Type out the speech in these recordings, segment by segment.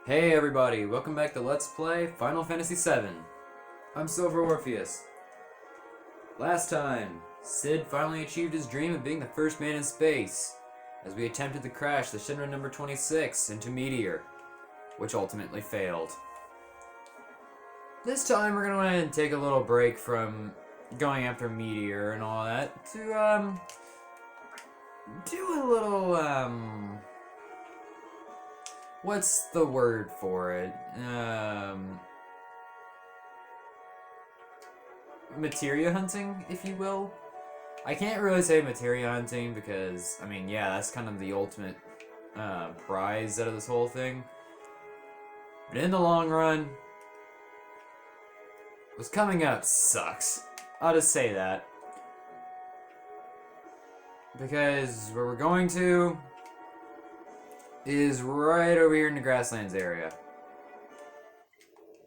Hey everybody, welcome back to Let's Play Final Fantasy VII. I'm Silver Orpheus. Last time, Sid finally achieved his dream of being the first man in space, as we attempted to crash the Shinra number 26 into Meteor, which ultimately failed. This time we're gonna go ahead and take a little break from going after Meteor and all that to, do a little, what's the word for it? Materia hunting, if you will. I can't really say materia hunting because, I mean, yeah, that's kind of the ultimate prize out of this whole thing. But in the long run, what's coming up sucks. I'll just say that. Because where we're going to is right over here in the Grasslands area.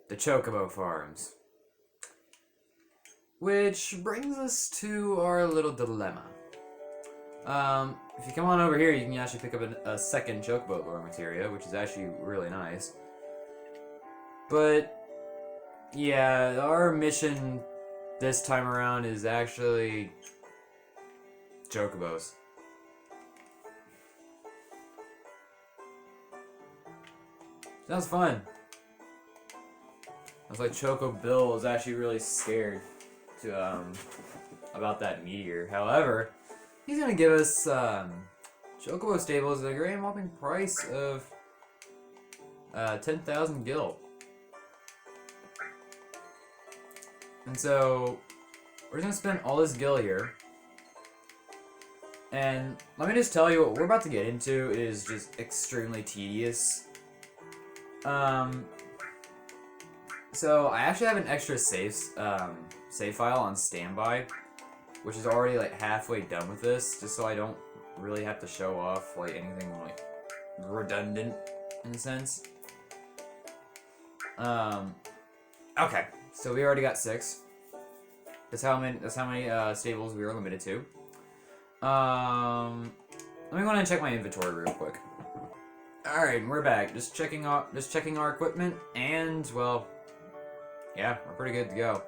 The Chocobo farms. Which brings us to our little dilemma. If you come on over here, you can actually pick up a second Chocobo lore materia, which is actually really nice. But, yeah, our mission this time around is actually Chocobos. Sounds fun. Sounds like Choco Bill is actually really scared to about that meteor. However, he's gonna give us Chocobo stables at a grand whopping price of 10,000 gil. And so we're gonna spend all this gil here. And let me just tell you, what we're about to get into is just extremely tedious. So I actually have an extra save file on standby, which is already like halfway done with this, just so I don't really have to show off like anything like redundant in a sense. Okay, so we already got 6. That's how many stables we are limited to. Let me go ahead and check my inventory real quick. Alright, we're back. Just checking our equipment, and well, yeah, we're pretty good to go.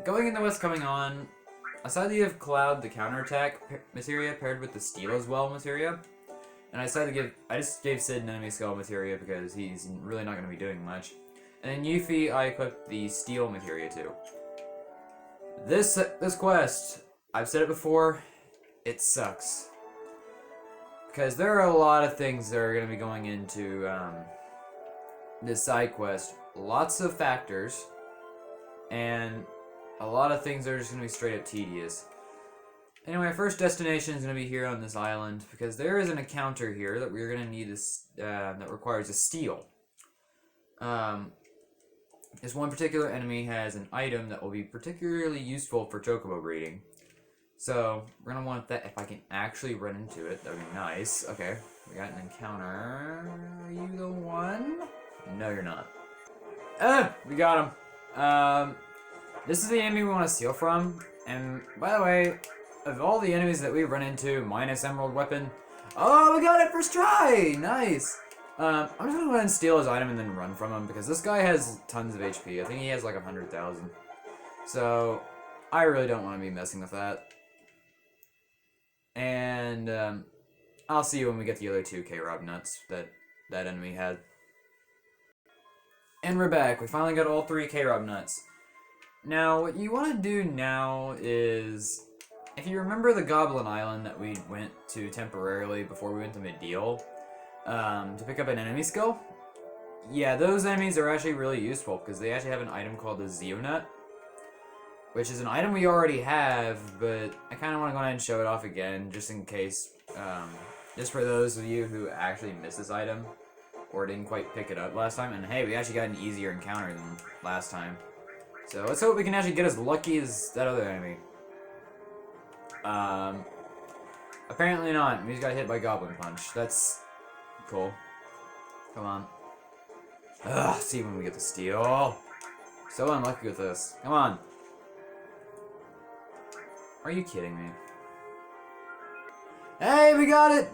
Going into what's coming on, aside that you have Cloud, the counterattack materia paired with the Steel as well materia, and I just gave Sid an enemy skull materia because he's really not going to be doing much. And then Yuffie, I equipped the Steel materia too. This quest, I've said it before, it sucks. Because there are a lot of things that are going to be going into this side quest. Lots of factors, and a lot of things that are just going to be straight up tedious. Anyway, our first destination is going to be here on this island, because there is an encounter here that we're going to need that requires a steel. This one particular enemy has an item that will be particularly useful for Chocobo breeding. So, we're going to want that if I can actually run into it. That would be nice. Okay, we got an encounter. Are you the one? No, you're not. We got him. This is the enemy we want to steal from. And, by the way, of all the enemies that we run into, minus Emerald Weapon... Oh, we got it first try! Nice! I'm just going to go ahead and steal his item and then run from him, because this guy has tons of HP. I think he has like 100,000. So, I really don't want to be messing with that. And I'll see you when we get the other 2 K-Rob nuts that enemy had. And we're back. We finally got all 3 K-Rob nuts. Now, what you want to do now is, if you remember the Goblin Island that we went to temporarily before we went to Middeal, to pick up an enemy skill, yeah, those enemies are actually really useful because they actually have an item called the Zeonut, which is an item we already have, but I kind of want to go ahead and show it off again, just in case, just for those of you who actually missed this item, or didn't quite pick it up last time. And hey, we actually got an easier encounter than last time. So let's hope we can actually get as lucky as that other enemy. Apparently not. We just got hit by Goblin Punch. That's cool. Come on. Ugh, see when we get the steel. So unlucky with this. Come on. Are you kidding me? Hey, we got it!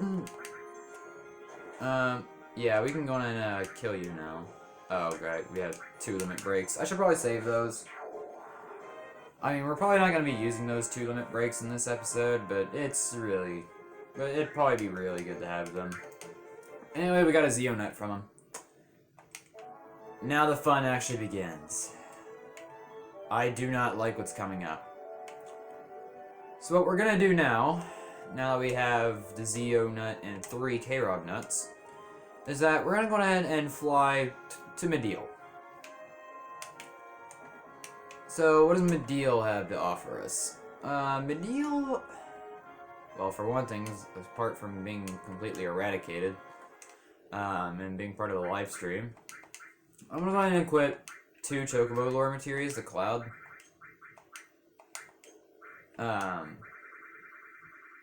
Yeah, we can go and kill you now. Oh, great. We have 2 limit breaks. I should probably save those. I mean, we're probably not going to be using those 2 limit breaks in this episode, but it'd probably be really good to have them. Anyway, we got a Zeo nut from him. Now the fun actually begins. I do not like what's coming up. So what we're going to do now that we have the Zeo nut and 3 K-Rob nuts, is that we're going to go ahead and fly to Mediel. So, what does Mediel have to offer us? Mediel, well, for one thing, apart from being completely eradicated, and being part of the live stream, I'm going to go ahead and equip 2 Chocobo lore materials, the Cloud.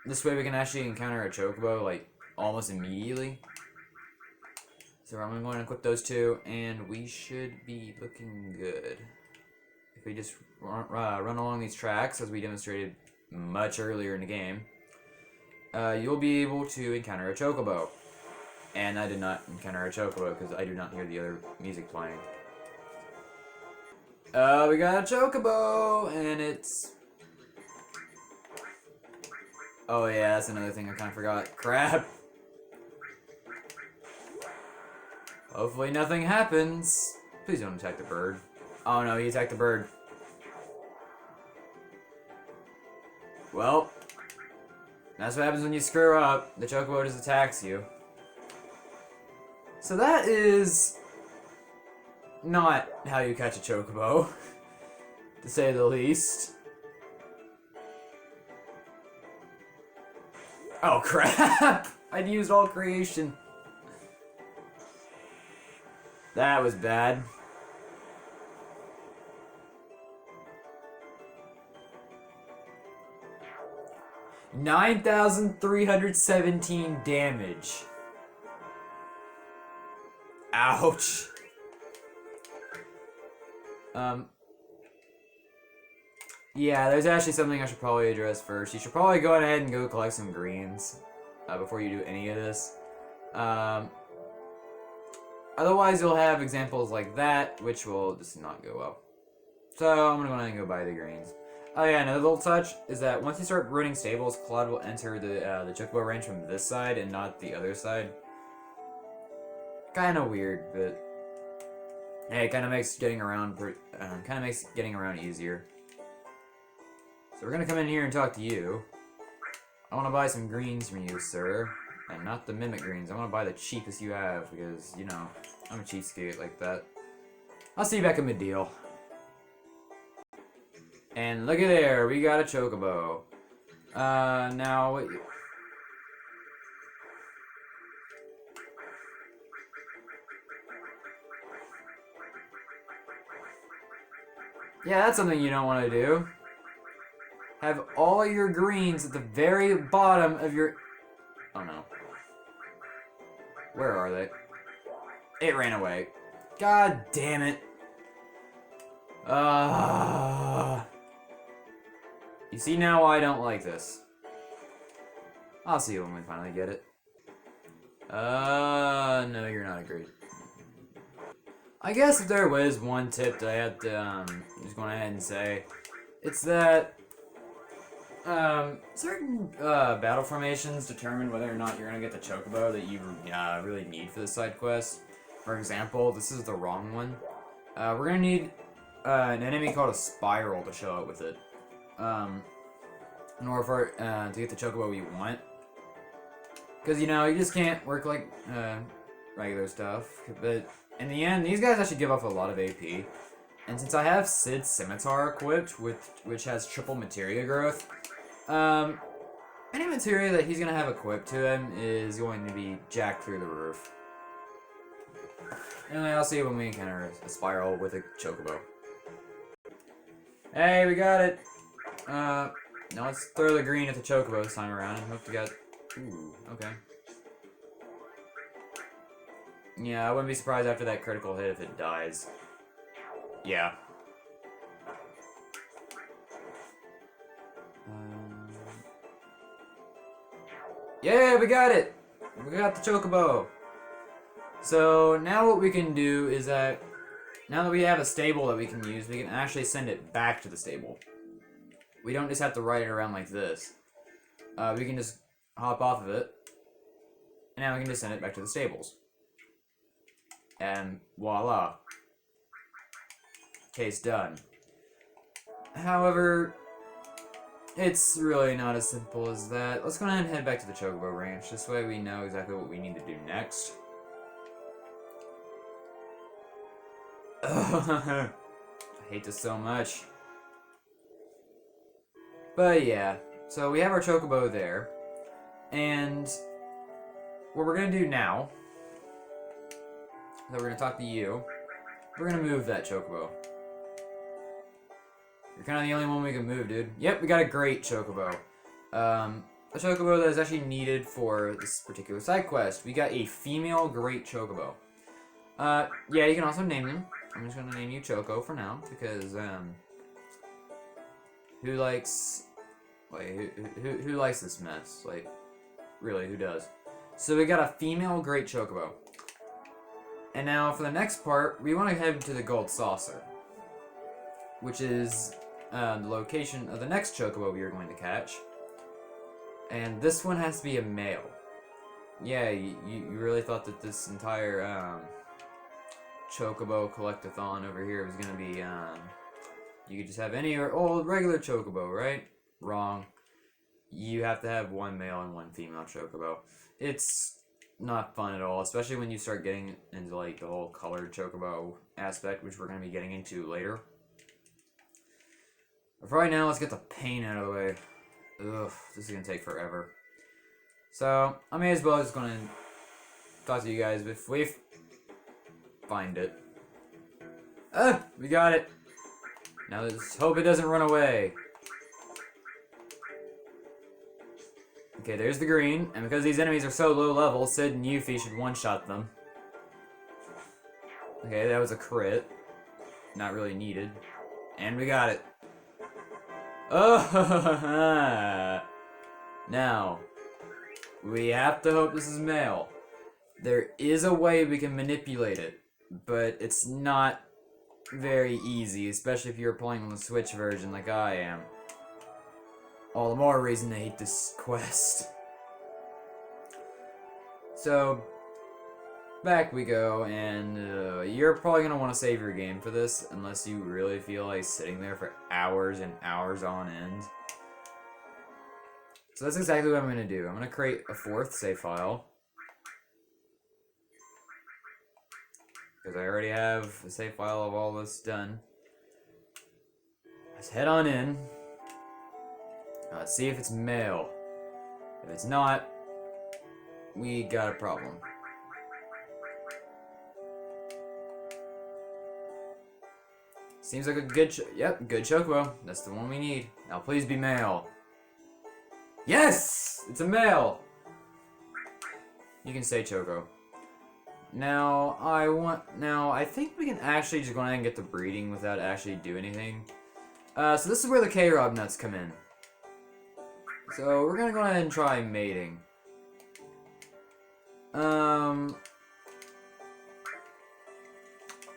This way we can actually encounter a Chocobo, like, almost immediately. So I'm going to equip those 2, and we should be looking good. If we just run along these tracks, as we demonstrated much earlier in the game, you'll be able to encounter a Chocobo. And I did not encounter a Chocobo, because I do not hear the other music playing. We got a Chocobo, and it's... Oh yeah, that's another thing I kind of forgot. Crap! Hopefully nothing happens. Please don't attack the bird. Oh no, he attacked the bird. Well, that's what happens when you screw up. The Chocobo just attacks you. So that is not how you catch a Chocobo, to say the least. Oh crap! I'd used all creation. That was bad. $9,317 damage. Ouch. Yeah, there's actually something I should probably address first. You should probably go ahead and go collect some greens before you do any of this. Otherwise, you'll have examples like that, which will just not go well. So, I'm going to go ahead and go buy the greens. Oh yeah, another little touch is that once you start running stables, Claude will enter the Chocobo range from this side and not the other side. Kind of weird, but hey, it kind of makes getting around easier. So we're gonna come in here and talk to you. I want to buy some greens from you, sir, and not the mimic greens. I want to buy the cheapest you have because you know I'm a cheapskate like that. I'll see you back in Mediel. And look at there, we got a Chocobo. Now what? Yeah, that's something you don't want to do. Have all your greens at the very bottom of your... Oh no. Where are they? It ran away. God damn it. You see now why I don't like this. I'll see when we finally get it. No, you're not a great... I guess if there was one tip that I had to, just go ahead and say, it's that, certain, battle formations determine whether or not you're gonna get the Chocobo that you, really need for the side quest. For example, this is the wrong one. We're gonna need, an enemy called a Spiral to show up with it. In order for, to get the Chocobo we want. Because, you know, you just can't work like, regular stuff, but... In the end, these guys actually give off a lot of AP. And since I have Sid's Scimitar equipped, which has triple materia growth, any materia that he's going to have equipped to him is going to be jacked through the roof. Anyway, I'll see you when we encounter a Spiral with a Chocobo. Hey, we got it! Now let's throw the green at the Chocobo this time around and hope we got... Ooh, okay. Yeah, I wouldn't be surprised after that critical hit if it dies. Yeah. Yeah, we got it! We got the Chocobo! So now what we can do is that now that we have a stable that we can use, we can actually send it back to the stable. We don't just have to ride it around like this. We can just hop off of it, and now we can just send it back to the stables. And voila. Case done. However, it's really not as simple as that. Let's go ahead and head back to the Chocobo Ranch. This way we know exactly what we need to do next. I hate this so much. But yeah, so we have our Chocobo there. And what we're going to do now, so we're going to talk to you, we're going to move that Chocobo. You're kind of the only one we can move, dude. Yep, we got a great Chocobo. A Chocobo that is actually needed for this particular side quest. We got a female great Chocobo. Yeah, you can also name them. I'm just gonna name you Choco for now, because, who likes, like, who likes this mess? Like, really, who does? So we got a female great Chocobo. And now, for the next part, we want to head to the Gold Saucer, which is, the location of the next Chocobo we are going to catch. And this one has to be a male. Yeah, you really thought that this entire, Chocobo collectathon over here was gonna be, you could just have any old regular Chocobo, right? Wrong. You have to have one male and one female Chocobo. It's not fun at all, especially when you start getting into, like, the whole colored Chocobo aspect, which we're gonna be getting into later. But for right now, let's get the pain out of the way. Ugh, this is gonna take forever. So, I may as well just gonna talk to you guys if we find it. We got it. Now let's hope it doesn't run away. Okay, there's the green, and because these enemies are so low level, Sid and Yuffie should one-shot them. Okay, that was a crit. Not really needed. And we got it. Oh, now, we have to hope this is male. There is a way we can manipulate it, but it's not very easy, especially if you're playing on the Switch version like I am. All the more reason to hate this quest. So, back we go, and you're probably going to want to save your game for this, unless you really feel like sitting there for hours and hours on end. So that's exactly what I'm going to do. I'm going to create a fourth save file. Because I already have a save file of all this done. Let's head on in. Let's see if it's male. If it's not, we got a problem. Seems like a good yep, good Chocobo. That's the one we need. Now please be male. Yes! It's a male! You can say Choco. Now, I think we can actually just go ahead and get the breeding without actually doing anything. So this is where the K-Rob nuts come in. So we're gonna go ahead and try mating.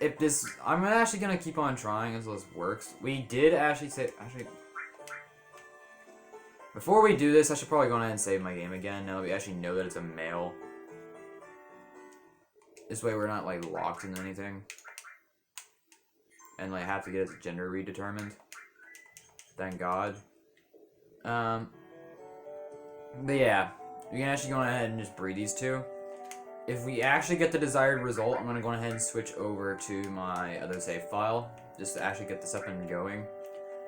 If this, I'm actually gonna keep on trying until this works. We did actually before we do this, I should probably go ahead and save my game again, now that we actually know that it's a male. This way we're not, like, locked in anything. And, like, have to get its gender redetermined. Thank God. But yeah, we can actually go ahead and just breed these two. If we actually get the desired result, I'm going to go ahead and switch over to my other save file, just to actually get this up and going.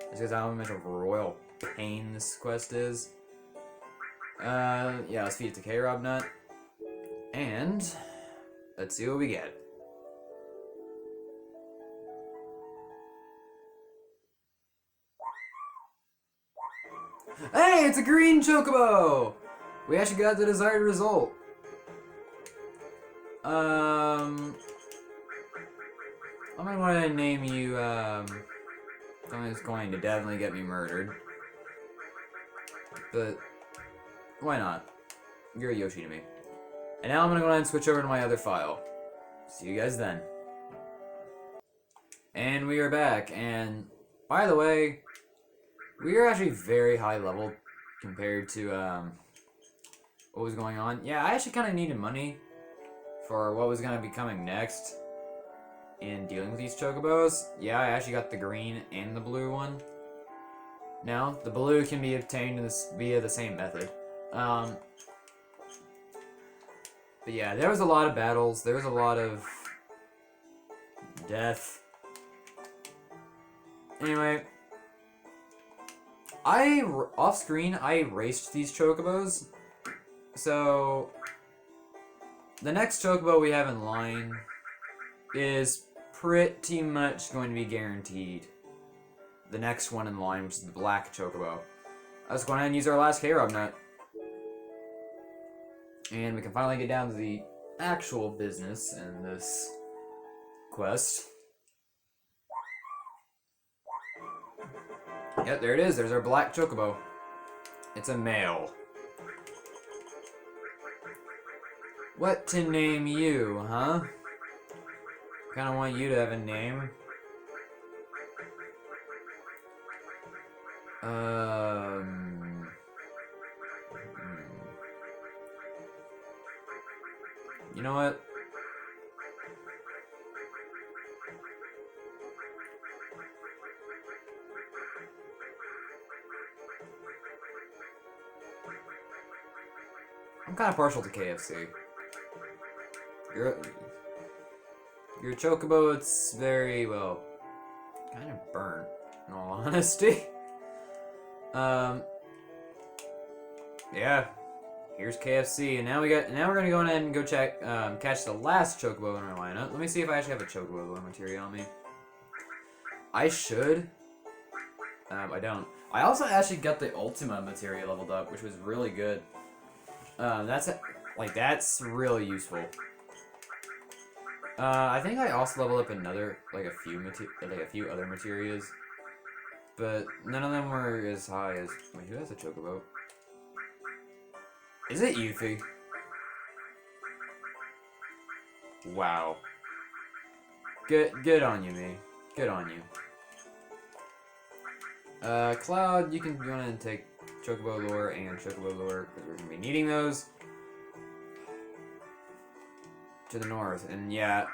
Just because I don't know how much of a royal pain this quest is. Yeah, let's feed it to K-Rob Nut. And let's see what we get. Hey, it's a green Chocobo! We actually got the desired result. I'm gonna want to name you, something that's going to definitely get me murdered. But, why not? You're a Yoshi to me. And now I'm gonna go ahead and switch over to my other file. See you guys then. And we are back, and by the way, we are actually very high level compared to what was going on. Yeah, I actually kind of needed money for what was going to be coming next in dealing with these chocobos. Yeah, I actually got the green and the blue one. Now, the blue can be obtained via the same method. But yeah, there was a lot of battles. There was a lot of death. Anyway, off screen, I raced these chocobos. So, the next chocobo we have in line is pretty much going to be guaranteed. The next one in line, which is the black chocobo. Let's go ahead and use our last K-Rob nut. And we can finally get down to the actual business in this quest. Yep, there it is. There's our black chocobo. It's a male. What to name you, huh? Kinda want you to have a name. You know what? I'm kind of partial to KFC. Your chocobo, it's very, well, kind of burnt, in all honesty. Yeah. Here's KFC, and now we're gonna go ahead and go catch the last chocobo in our lineup. Let me see if I actually have a chocobo lore material on me. I should. I don't. I also actually got the Ultima material leveled up, which was really good. That's really useful. I think I also leveled up another, a few other materials, but none of them were as high as. Wait, who has a chocobo? Is it Yuffie? Wow. Good on you, me. Good on you. Cloud, you can go ahead and take Chocobo lore and Chocobo lore, because we're going to be needing those. To the north, and yeah,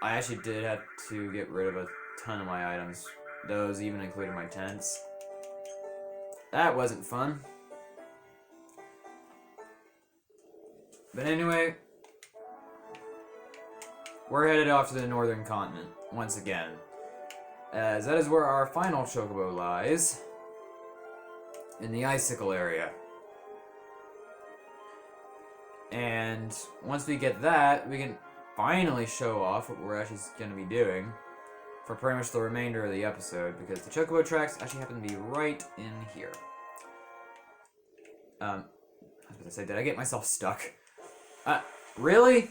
I actually did have to get rid of a ton of my items. Those even included my tents. That wasn't fun. But anyway, we're headed off to the northern continent once again, as that is where our final chocobo lies, in the icicle area. And once we get that, we can finally show off what we're actually going to be doing for pretty much the remainder of the episode, because the chocobo tracks actually happen to be right in here. I was going to say, did I get myself stuck? Really?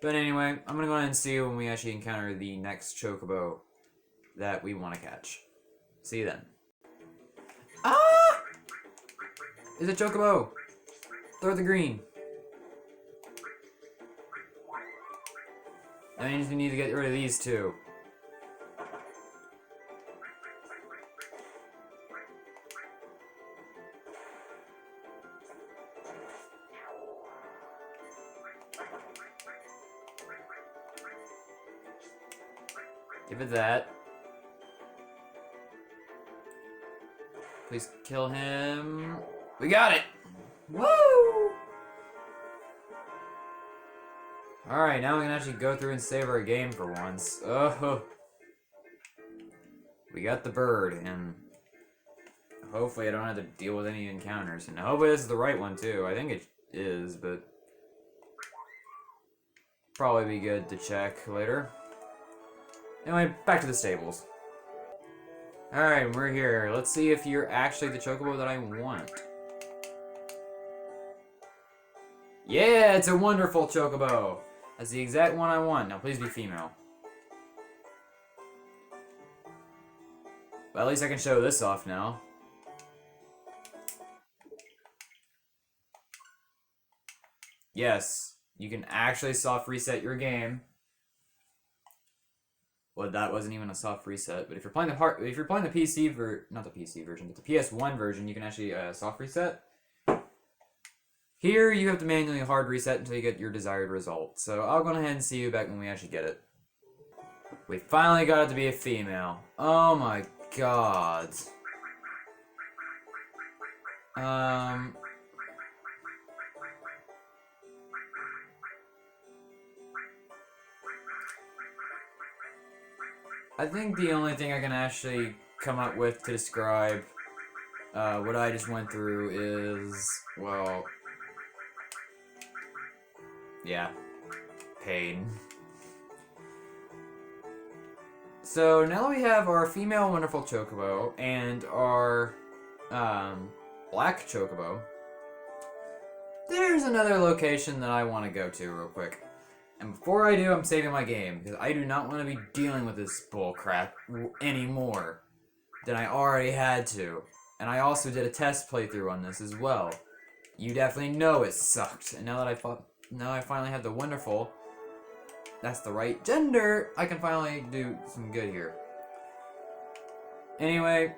But anyway, I'm gonna go ahead and see when we actually encounter the next chocobo that we want to catch. See you then. Ah! It's a chocobo! Throw the green. That means we need to get rid of these two. Give it that. Please kill him. We got it! Woo! Alright, now we can actually go through and save our game for once. Oh, we got the bird, and hopefully I don't have to deal with any encounters. And hopefully this is the right one too. I think it is, but probably be good to check later. Anyway, back to the stables. Alright, we're here. Let's see if you're actually the chocobo that I want. Yeah, it's a wonderful chocobo. That's the exact one I want. Now please be female. Well, at least I can show this off now. Yes, you can actually soft reset your game. Well, that wasn't even a soft reset, but if you're playing the not the PC version, but the PS1 version, you can actually soft reset. Here, you have to manually hard reset until you get your desired result. So I'll go ahead and see you back when we actually get it. We finally got it to be a female. Oh my god. I think the only thing I can actually come up with to describe what I just went through is, well, yeah, pain. So now that we have our female wonderful Chocobo and our black Chocobo, there's another location that I want to go to real quick. And before I do, I'm saving my game, because I do not want to be dealing with this bullcrap anymore than I already had to. And I also did a test playthrough on this as well. You definitely know it sucked. And now that I finally have the wonderful, that's the right gender, I can finally do some good here. Anyway,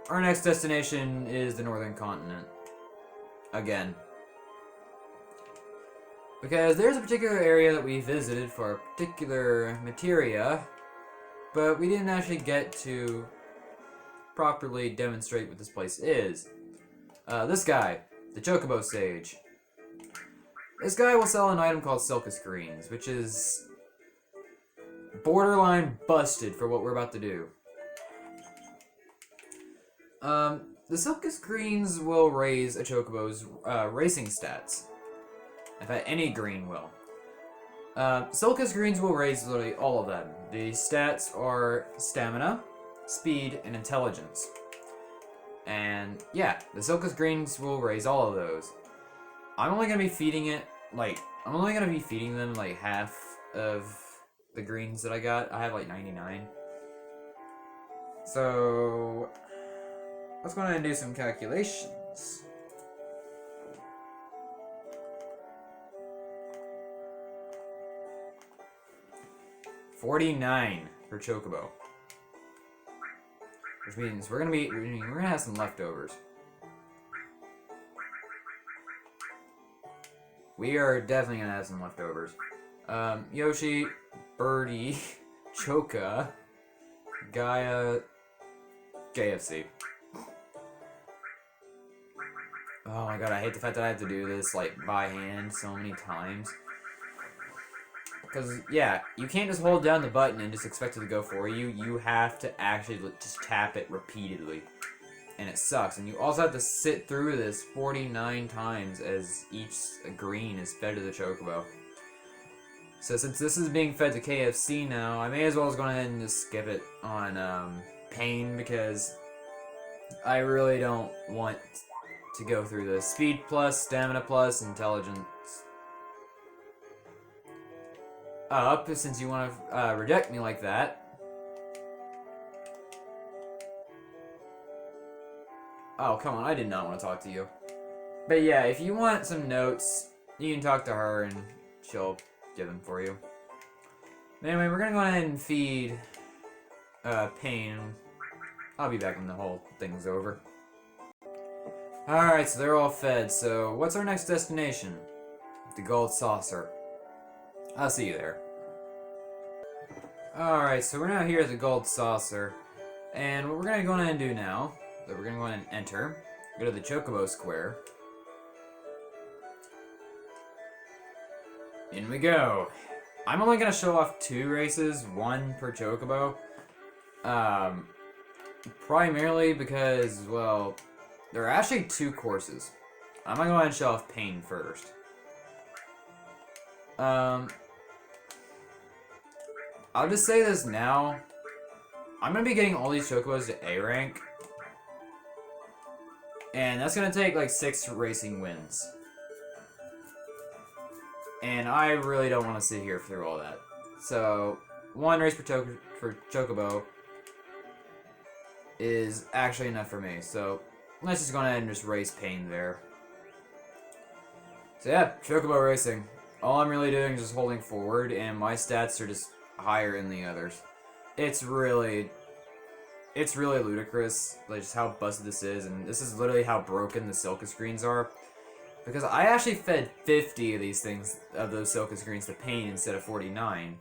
our next destination is the northern continent. Again. Because there's a particular area that we visited for a particular materia, but we didn't actually get to properly demonstrate what this place is. This guy, the Chocobo Sage. This guy will sell an item called Silkus Greens, which is borderline busted for what we're about to do. The Silkus Greens will raise a Chocobo's racing stats. In fact, any green will. Silkus Greens will raise literally all of them. The stats are stamina, speed, and intelligence. And yeah, the Silkus Greens will raise all of those. I'm only gonna be feeding it, I'm only gonna be feeding them like half of the greens that I got. I have like 99. So, let's go ahead and do some calculations. $49 for Chocobo. Which means we're gonna have some leftovers. We are definitely gonna have some leftovers. Yoshi, Birdie, Choka, Gaia, KFC. Oh my god, I hate the fact that I have to do this like by hand so many times. Because, yeah, you can't just hold down the button and just expect it to go for you. You have to actually just tap it repeatedly. And it sucks. And you also have to sit through this 49 times as each green is fed to the Chocobo. So since this is being fed to KFC now, I may as well just go ahead and just skip it on pain, because I really don't want to go through this. Speed plus, stamina plus, intelligence up, since you want to reject me like that. Oh, come on, I did not want to talk to you. But yeah, if you want some notes, you can talk to her and she'll give them for you. Anyway, we're gonna go ahead and feed Pain. I'll be back when the whole thing's over. Alright, so they're all fed, so what's our next destination? The Gold Saucer. I'll see you there. Alright, so we're now here at the Gold Saucer. And what we're going to go ahead and do now, is we're going to go ahead and enter. Go to the Chocobo Square. In we go. I'm only going to show off 2 races, 1 per Chocobo. Primarily because, well, there are actually 2 courses. I'm going to go ahead and show off Pain first. I'll just say this now. I'm going to be getting all these Chocobos to A rank. And that's going to take like 6 racing wins. And I really don't want to sit here through all that. So, 1 race for Chocobo is actually enough for me. So, let's just go ahead and just race Pain there. So yeah, Chocobo racing. all I'm really doing is just holding forward, and my stats are just higher than the others. It's really ludicrous, like just how busted this is, and this is literally how broken the Silka screens are. Because I actually fed 50 of these things, of those Silka screens, to Pain instead of 49.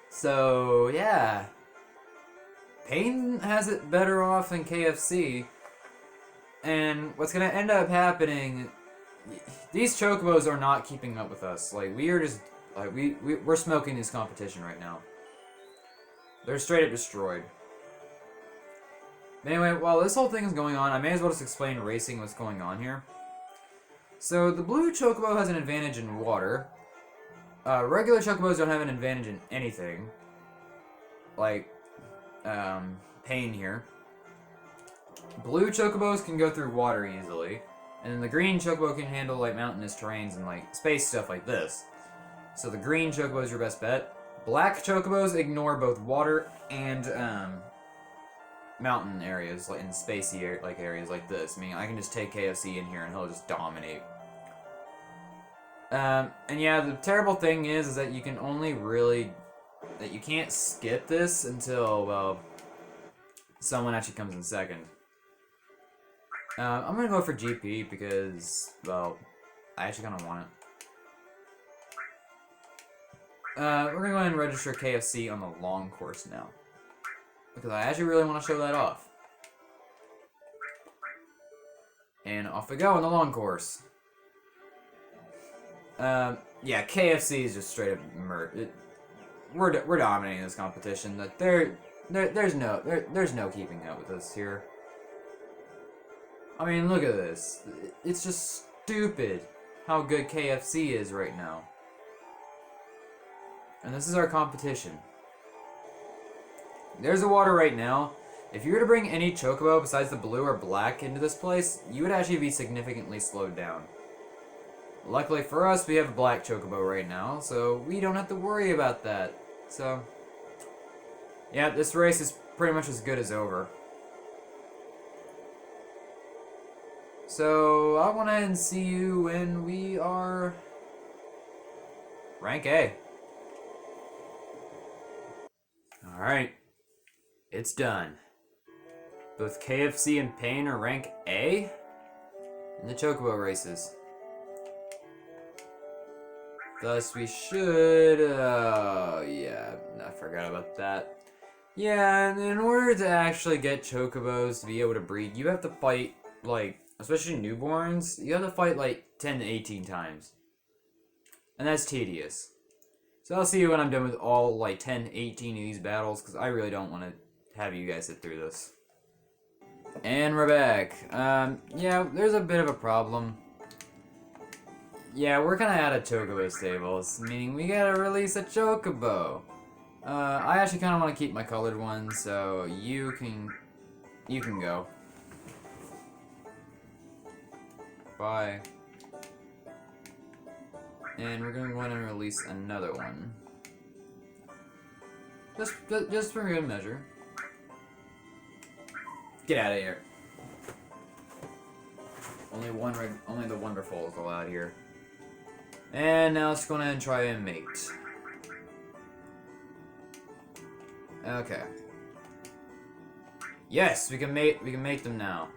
So yeah, Pain has it better off than KFC, and what's gonna end up happening? These Chocobos are not keeping up with us. Like, we are just like we're smoking this competition right now. They're straight up destroyed. Anyway, while this whole thing is going on, I may as well just explain racing what's going on here. So, the blue Chocobo has an advantage in water. Regular Chocobos don't have an advantage in anything. Like, Pain here. Blue Chocobos can go through water easily. And then the green Chocobo can handle, like, mountainous terrains and, like, space stuff like this. So the green Chocobo is your best bet. Black Chocobos ignore both water and, mountain areas, like in spacey areas like this. I mean, I can just take KFC in here and he'll just dominate. And yeah, the terrible thing is that you can only really, that you can't skip this until, well, someone actually comes in second. I'm gonna go for GP because, well, I actually kind of want it. We're gonna go ahead and register KFC on the long course now, because I actually really want to show that off. And off we go on the long course. Yeah, KFC is just straight up we're dominating this competition. That there's no keeping up with us here. I mean, look at this. It's just stupid how good KFC is right now. And this is our competition. There's the water right now. If you were to bring any Chocobo besides the blue or black into this place, you would actually be significantly slowed down. Luckily for us, we have a black Chocobo right now, so we don't have to worry about that. So, yeah, this race is pretty much as good as over. So, I want to see you when we are rank A. Alright. It's done. Both KFC and Pain are rank A in the Chocobo races. Thus, we should, yeah, I forgot about that. Yeah, and in order to actually get Chocobos to be able to breed, you have to fight, like, especially newborns, you have to fight, like, 10 to 18 times. And that's tedious. So I'll see you when I'm done with all, like, 10, 18 of these battles, because I really don't want to have you guys sit through this. And we're back. Yeah, there's a bit of a problem. Yeah, we're kind of out of Chocobo stables, meaning we gotta release a Chocobo. I actually kind of want to keep my colored one, so you can go. Bye. And we're gonna go ahead and release another one. Just for good measure. Get out of here. Only the wonderful is allowed here. And now let's go ahead and try and mate. Okay. Yes, we can mate them now.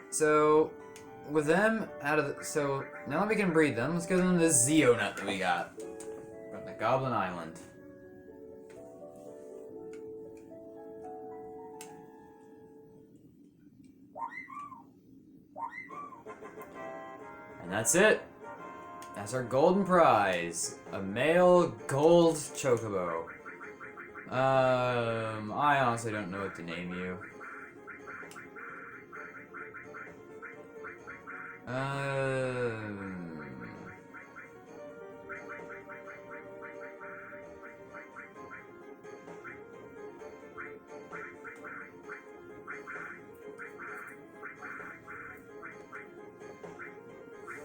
So with them so now that we can breed them, let's give them this Zeo nut that we got from the Goblin Island. And that's it. That's our golden prize. A male gold Chocobo. I honestly don't know what to name you.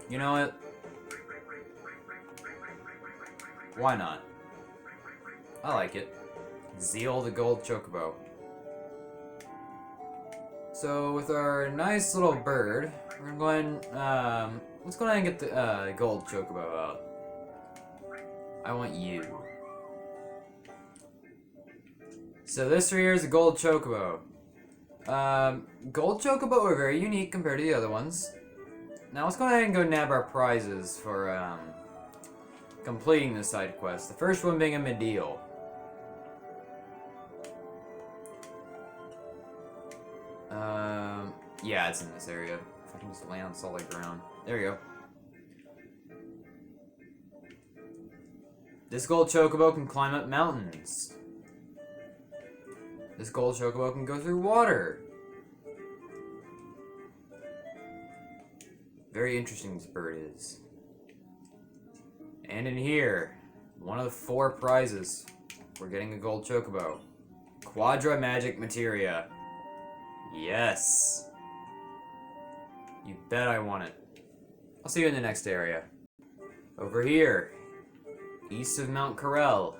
You know what? Why not? I like it. Zeal the Gold Chocobo. So with our nice little bird, we're going let's go ahead and get the gold Chocobo out. I want you. So this right here is a gold Chocobo. Gold Chocobo are very unique compared to the other ones. Now let's go ahead and go nab our prizes for completing the side quest. The first one being a Medial. Yeah, it's in this area. If I can just land on solid ground. There we go. This gold Chocobo can climb up mountains. This gold Chocobo can go through water. Very interesting this bird is. And in here, one of the 4 prizes, we're getting a gold Chocobo. Quadra Magic Materia. Yes. You bet I want it. I'll see you in the next area. Over here, east of Mount Corel.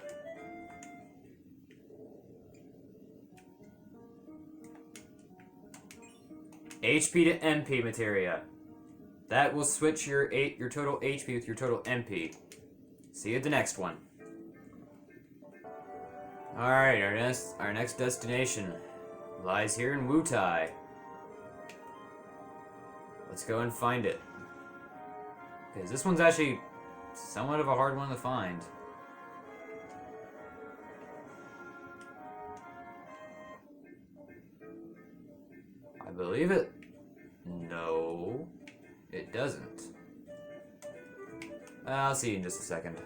HP to MP materia. That will switch your total HP with your total MP. See you at the next one. Alright, our next destination lies here in Wutai. Let's go and find it. Because this one's actually somewhat of a hard one to find. I believe it. No, it doesn't. I'll see you in just a second.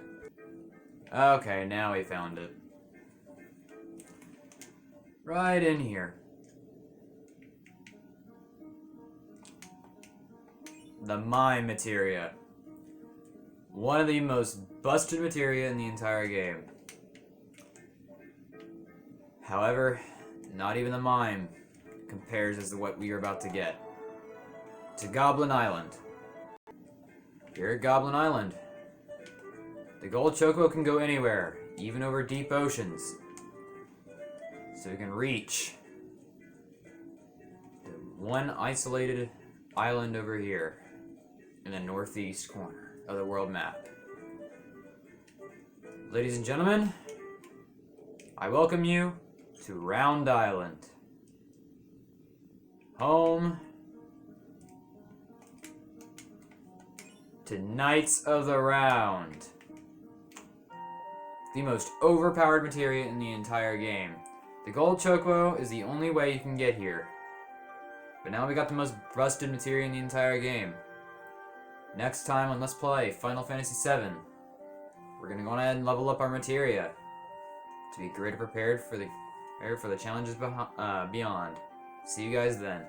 Okay, now we found it. Right in here. The mine materia. One of the most busted materia in the entire game. However, not even the mine compares as to what we are about to get. To Goblin Island. Here at Goblin Island, the gold Chocobo can go anywhere, even over deep oceans. So we can reach the one isolated island over here in the northeast corner of the world map. Ladies and gentlemen, I welcome you to Round Island. Home to Knights of the Round. The most overpowered materia in the entire game. The gold Chocobo is the only way you can get here. But now we got the most busted materia in the entire game. Next time on Let's Play Final Fantasy VII, we're gonna go ahead and level up our materia to be greater prepared for the challenges beyond. See you guys then.